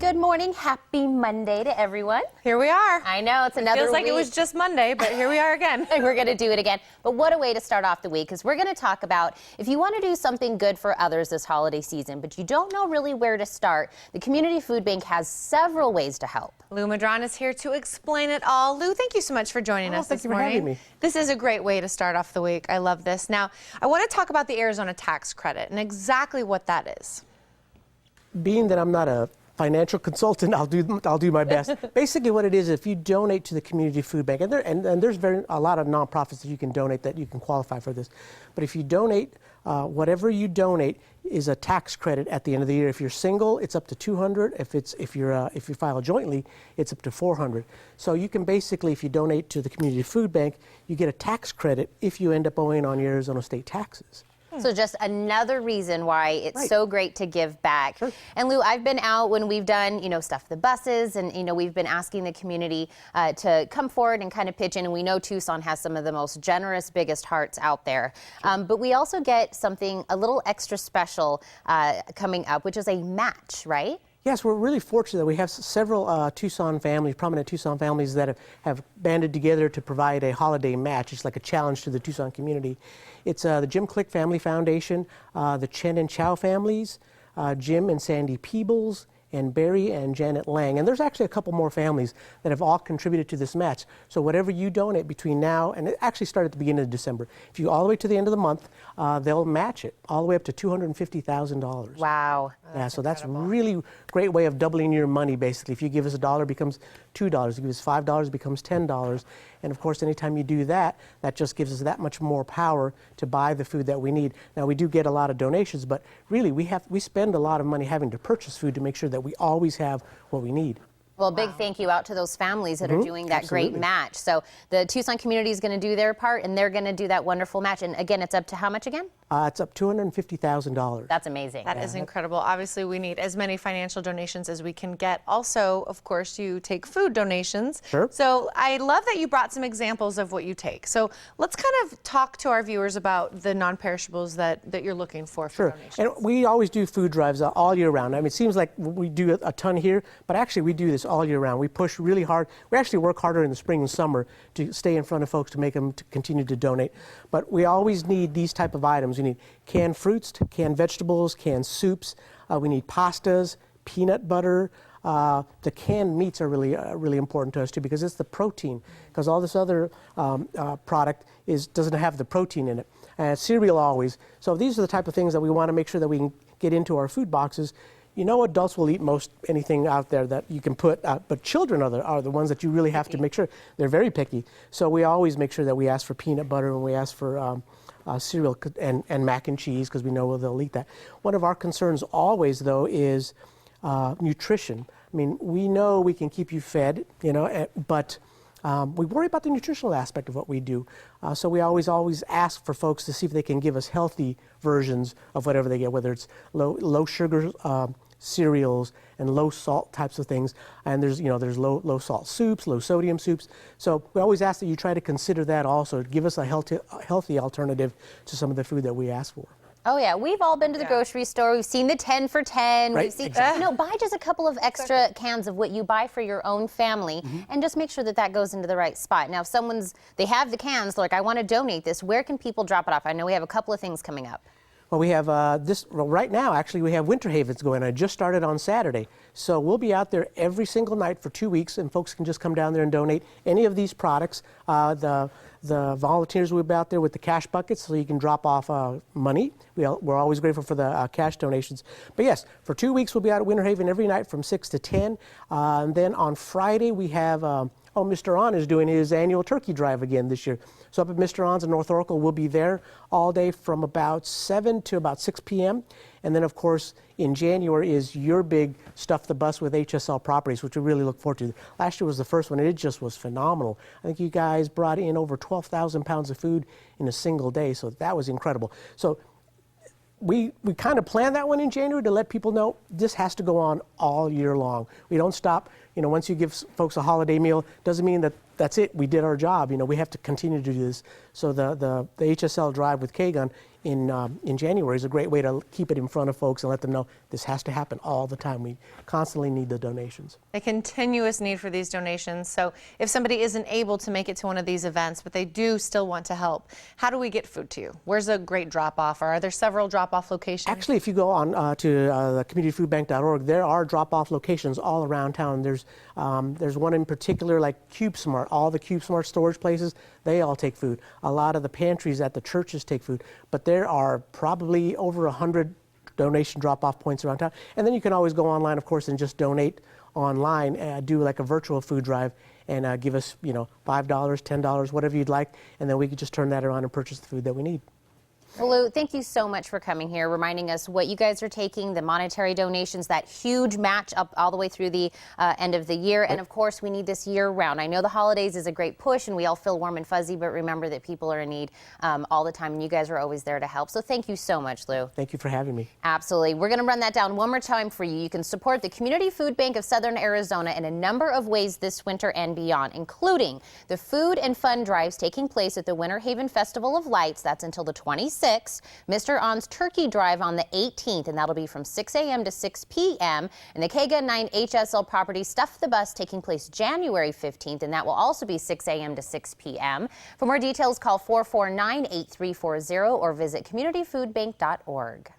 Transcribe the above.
Good morning. Happy Monday to everyone. Here we are. I know, it's another Feels like week. it was just Monday, but here we are again. And we're going to do it again. But what a way to start off the week, because we're going to talk about if you want to do something good for others this holiday season, but you don't know really where to start, the Community Food Bank has several ways to help. Lou Madron is here to explain it all. Lou, thank you so much for joining us this morning. Thank you for having me. This is a great way to start off the week. I love this. Now, I want to talk about the Arizona tax credit and exactly what that is. Being that I'm not a financial consultant, I'll do my best. Basically, what it is, if you donate to the Community Food Bank, and there's a lot of nonprofits that you can donate that you can qualify for this. But if you donate, whatever you donate is a tax credit at the end of the year. If you're single, it's up to $200. If you file jointly, it's up to $400. So you can basically, if you donate to the Community Food Bank, you get a tax credit if you end up owing on your Arizona state taxes. So just another reason why it's so great to give back. Sure. And Lou, I've been out when we've done, stuff the buses, and, we've been asking the community to come forward and kind of pitch in. And we know Tucson has some of the most generous, biggest hearts out there. Sure. But we also get something a little extra special coming up, which is a match, right? Yes, we're really fortunate that we have several Tucson families, prominent Tucson families that have banded together to provide a holiday match. It's like a challenge to the Tucson community. It's the Jim Click Family Foundation, the Chen and Chow families, Jim and Sandy Peebles, and Barry and Janet Lang. And there's actually a couple more families that have all contributed to this match. So whatever you donate between now, and it actually started at the beginning of December, if you go all the way to the end of the month, they'll match it all the way up to $250,000. Wow. Yeah, so that's a really great way of doubling your money, basically. If you give us $1, it becomes $2. If you give us $5, it becomes $10. And of course, anytime you do that, that just gives us that much more power to buy the food that we need. Now, we do get a lot of donations, but really, we spend a lot of money having to purchase food to make sure that we always have what we need. Well, big thank you out to those families that are doing that Absolutely. great match. So the Tucson community is going to do their part, and they're going to do that wonderful match. And again, it's up to how much again? It's up $250,000. That's amazing. That is incredible. Obviously, we need as many financial donations as we can get. Also, of course, you take food donations. Sure. So I love that you brought some examples of what you take. So let's kind of talk to our viewers about the non-perishables that you're looking for donations. And we always do food drives all year round. I mean, it seems like we do a ton here, but actually we do this all year round. We push really hard. We actually work harder in the spring and summer to stay in front of folks to make them to continue to donate. But we always need these type of items. We need canned fruits, canned vegetables, canned soups. We need pastas, peanut butter. The canned meats are really important to us too, because it's the protein. Because all this other product doesn't have the protein in it. Cereal always. So these are the type of things that we want to make sure that we can get into our food boxes. Adults will eat most anything out there that you can put, but children are the ones that you really have to make sure. They're very picky. So we always make sure that we ask for peanut butter and we ask for cereal and mac and cheese, because we know they'll eat that. One of our concerns always, though, is nutrition. I mean, we know we can keep you fed, but we worry about the nutritional aspect of what we do. So we always ask for folks to see if they can give us healthy versions of whatever they get, whether it's low sugar cereals and low salt types of things. And there's low salt soups, low sodium soups. So we always ask that you try to consider that also. Give us a healthy alternative to some of the food that we ask for. Oh, yeah. We've all been to the grocery store. We've seen the 10 for 10. Right, We've seen, exactly. buy just a couple of extra cans of what you buy for your own family, and just make sure that goes into the right spot. Now, if they have the cans, they're like, I want to donate this. Where can people drop it off? I know we have a couple of things coming up. Well, we have right now, actually, we have Winter Havens going on. It just started on Saturday. So we'll be out there every single night for 2 weeks, and folks can just come down there and donate any of these products. The volunteers will be out there with the cash buckets, so you can drop off money. We're always grateful for the cash donations. But yes, for 2 weeks, we'll be out at Winter Haven every night from 6 to 10. And then on Friday, we have Mr. On is doing his annual turkey drive again this year. So up at Mr. On's in North Oracle, we'll be there all day from about 7 to about 6 p.m. And then, of course, in January is your big Stuff the Bus with HSL Properties, which we really look forward to. Last year was the first one, and it just was phenomenal. I think you guys brought in over 12,000 pounds of food in a single day, so that was incredible. So we kind of planned that one in January to let people know this has to go on all year long. We don't stop. Once you give folks a holiday meal, doesn't mean that that's it. We did our job. We have to continue to do this. So the HSL drive with K-Gun in January is a great way to keep it in front of folks and let them know this has to happen all the time. We constantly need the donations. A continuous need for these donations. So if somebody isn't able to make it to one of these events, but they do still want to help, how do we get food to you? Where's a great drop-off? Or are there several drop-off locations? Actually, if you go on to the communityfoodbank.org, there are drop-off locations all around town. There's one in particular, like CubeSmart. All the CubeSmart storage places, they all take food. A lot of the pantries at the churches take food. But there are probably over 100 donation drop-off points around town. And then you can always go online, of course, and just donate online, do like a virtual food drive, and give us, $5, $10, whatever you'd like, and then we could just turn that around and purchase the food that we need. Well, Lou, thank you so much for coming here, reminding us what you guys are taking, the monetary donations, that huge match up all the way through the end of the year. And of course, we need this year round. I know the holidays is a great push and we all feel warm and fuzzy, but remember that people are in need all the time and you guys are always there to help. So thank you so much, Lou. Thank you for having me. Absolutely. We're going to run that down one more time for you. You can support the Community Food Bank of Southern Arizona in a number of ways this winter and beyond, including the food and fun drives taking place at the Winter Haven Festival of Lights. That's until the 26th. Mr. On's Turkey Drive on the 18th, and that'll be from 6 a.m. to 6 p.m. And the KGUN 9 HSL property Stuff the Bus taking place January 15th, and that will also be 6 a.m. to 6 p.m. For more details, call 449-8340 or visit communityfoodbank.org.